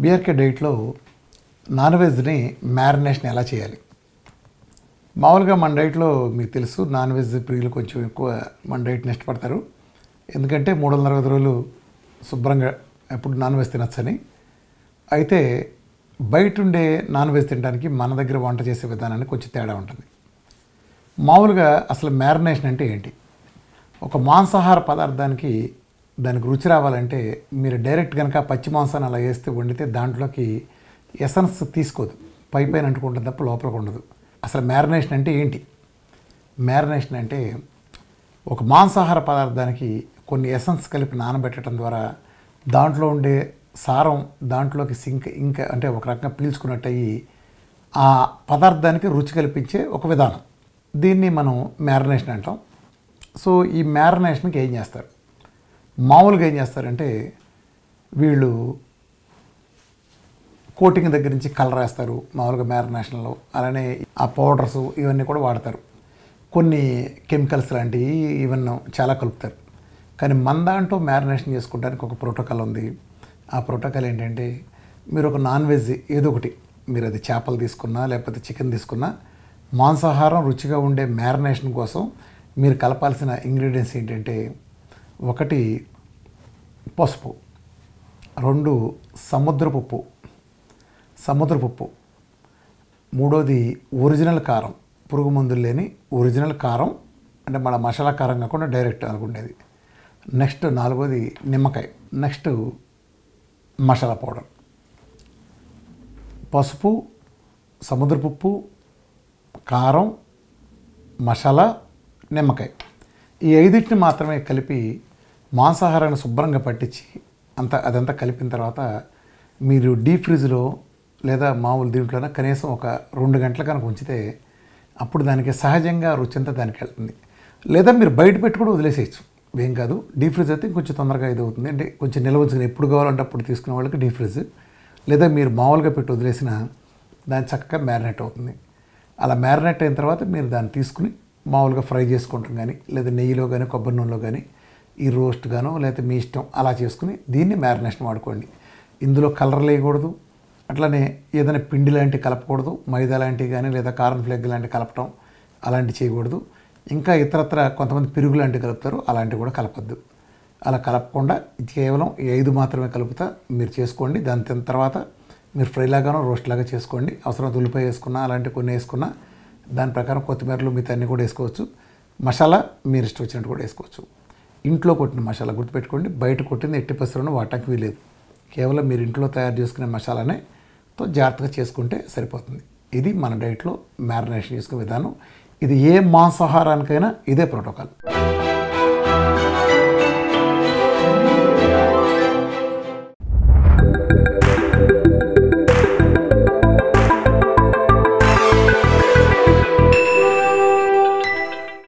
BRK డైట్లో non వెజ్ని marination ఎలా చేయాలి? మామూలుగా మన డైట్లో మీకు తెలుసు, నాన్ వెజ్ ప్రియులు కొంచెం ఎక్కువ మన డైట్ని ఇష్టపడతారు. ఎందుకంటే 360 రోజులు శుభ్రంగా ఎప్పుడు నాన్ వెజ్ తినచ్చని. అయితే బయట ఉండే నాన్ వెజ్ తినడానికి మన దగ్గర వంట చేసే విధానానికి కొంచెం తేడా ఉంటుంది. మామూలుగా అసలు మ్యారినేషన్ అంటే ఏంటి? ఒక మాంసాహార పదార్థానికి దానికి రుచి రావాలంటే మీరు డైరెక్ట్ కనుక పచ్చి మాంసాన్ని అలా వేస్తే వండితే దాంట్లోకి ఎసెన్స్ తీసుకోదు, పైపైన అంటుకుంటుంది తప్ప లోపలికి ఉండదు. అసలు మ్యారినేషన్ అంటే ఏంటి? మ్యారినేషన్ అంటే ఒక మాంసాహార పదార్థానికి కొన్ని ఎసెన్స్ కలిపి నానబెట్టడం ద్వారా దాంట్లో ఉండే సారం దాంట్లోకి ఇంకా అంటే ఒక రకంగా పీల్చుకున్నట్టు అయ్యి ఆ పదార్థానికి రుచి కల్పించే ఒక విధానం. దీన్ని మనం మ్యారినేషన్ అంటాం. సో ఈ మ్యారినేషన్కి ఏం చేస్తారు? మామూలుగా ఏం చేస్తారంటే వీళ్ళు కోటింగ్ దగ్గర నుంచి కలర్ వేస్తారు మామూలుగా మ్యారినేషన్లో. అలానే ఆ పౌడర్స్ ఇవన్నీ కూడా వాడతారు. కొన్ని కెమికల్స్ లాంటివి ఇవన్నీ చాలా కలుపుతారు. కానీ మన దాంట్లో మ్యారినేషన్ చేసుకోవడానికి ఒక ప్రోటోకాల్ ఉంది. ఆ ప్రోటోకాల్ ఏంటంటే మీరు ఒక నాన్ వెజ్ ఏదో ఒకటి, మీరు అది చేపలు తీసుకున్నా లేకపోతే చికెన్ తీసుకున్నా, మాంసాహారం రుచిగా ఉండే మ్యారినేషన్ కోసం మీరు కలపాల్సిన ఇంగ్రీడియంట్స్ ఏంటంటే, 1 పసుపు, 2 సముద్రపు ఉప్పు, 3 ఒరిజినల్ కారం, పురుగు మందులు లేని ఒరిజినల్ కారం, అంటే మన మసాలా కారం కాకుండా డైరెక్ట్ అనుకునేది. నెక్స్ట్ 4 నిమ్మకాయ. Next masala powder. పసుపు, సముద్రపు ఉప్పు, కారం, మసాలా, నిమ్మకాయ, ఈ 5 మాత్రమే కలిపి మాంసాహారాన్ని శుభ్రంగా పట్టించి అదంతా కలిపిన తర్వాత మీరు డీప్ ఫ్రిడ్జ్లో లేదా మామూలు దీంట్లోనే కనీసం ఒక 2 గంటల కనుక ఉంచితే అప్పుడు దానికి సహజంగా రుచి అంతా దానికి వెళ్తుంది. లేదా మీరు బయట పెట్టి కూడా వదిలేసేయచ్చు, ఏం కాదు. డీప్ ఫ్రిడ్జ్ అయితే కొంచెం తొందరగా ఇది అవుతుంది. అంటే కొంచెం నిల్వ ఉంచుకుని ఎప్పుడు కావాలంటే అప్పుడు తీసుకునే వాళ్ళకి డీప్ ఫ్రిడ్జ్. లేదా మీరు మామూలుగా పెట్టి వదిలేసిన దాన్ని చక్కగా మ్యారినేట్ అవుతుంది. అలా మ్యారినేట్ అయిన తర్వాత మీరు దాన్ని తీసుకుని మామూలుగా ఫ్రై చేసుకుంటాం కానీ, లేదా నెయ్యిలో కానీ కొబ్బరి నూనెలో కానీ, ఈ రోస్ట్ గానో లేకపోతే మీ ఇష్టం అలా చేసుకుని దీన్ని మ్యారినేషన్ వాడుకోండి. ఇందులో కలర్లు వేయకూడదు, అట్లనే ఏదైనా పిండి లాంటివి కలపకూడదు, మైదా లాంటివి కానీ లేదా కార్న్ ఫ్లేక్ లాంటివి కలపటం అలాంటివి చేయకూడదు. ఇంకా ఇతరత్ర కొంతమంది పెరుగు లాంటివి కలుపుతారు, అలాంటివి కూడా కలపద్దు. అలా కలపకుండా కేవలం ఈ 5 మాత్రమే కలుపుతా మీరు చేసుకోండి. దాని తిన్న తర్వాత మీరు ఫ్రై లాగానో రోస్ట్ లాగా చేసుకోండి. అవసరం ఉల్లిపాయ వేసుకున్నా అలాంటివి కొన్ని వేసుకున్నా దాని ప్రకారం కొత్తిమీరలు మిగతా అన్నీ కూడా వేసుకోవచ్చు. మసాలా మీరు ఇష్టం వచ్చినట్టు కూడా వేసుకోవచ్చు. ఇంట్లో కొట్టిన మసాలా గుర్తుపెట్టుకోండి, బయట కొట్టింది ఎట్టి పరిస్థితుల్లో వాడటానికి వీలేదు. కేవలం మీరు ఇంట్లో తయారు చేసుకునే మసాలానే తో జాగ్రత్తగా చేసుకుంటే సరిపోతుంది. ఇది మన డైట్లో మ్యారినేషన్ చేసుకునే విధానం. ఇది ఏ మాంసాహారానికైనా ఇదే ప్రోటోకాల్.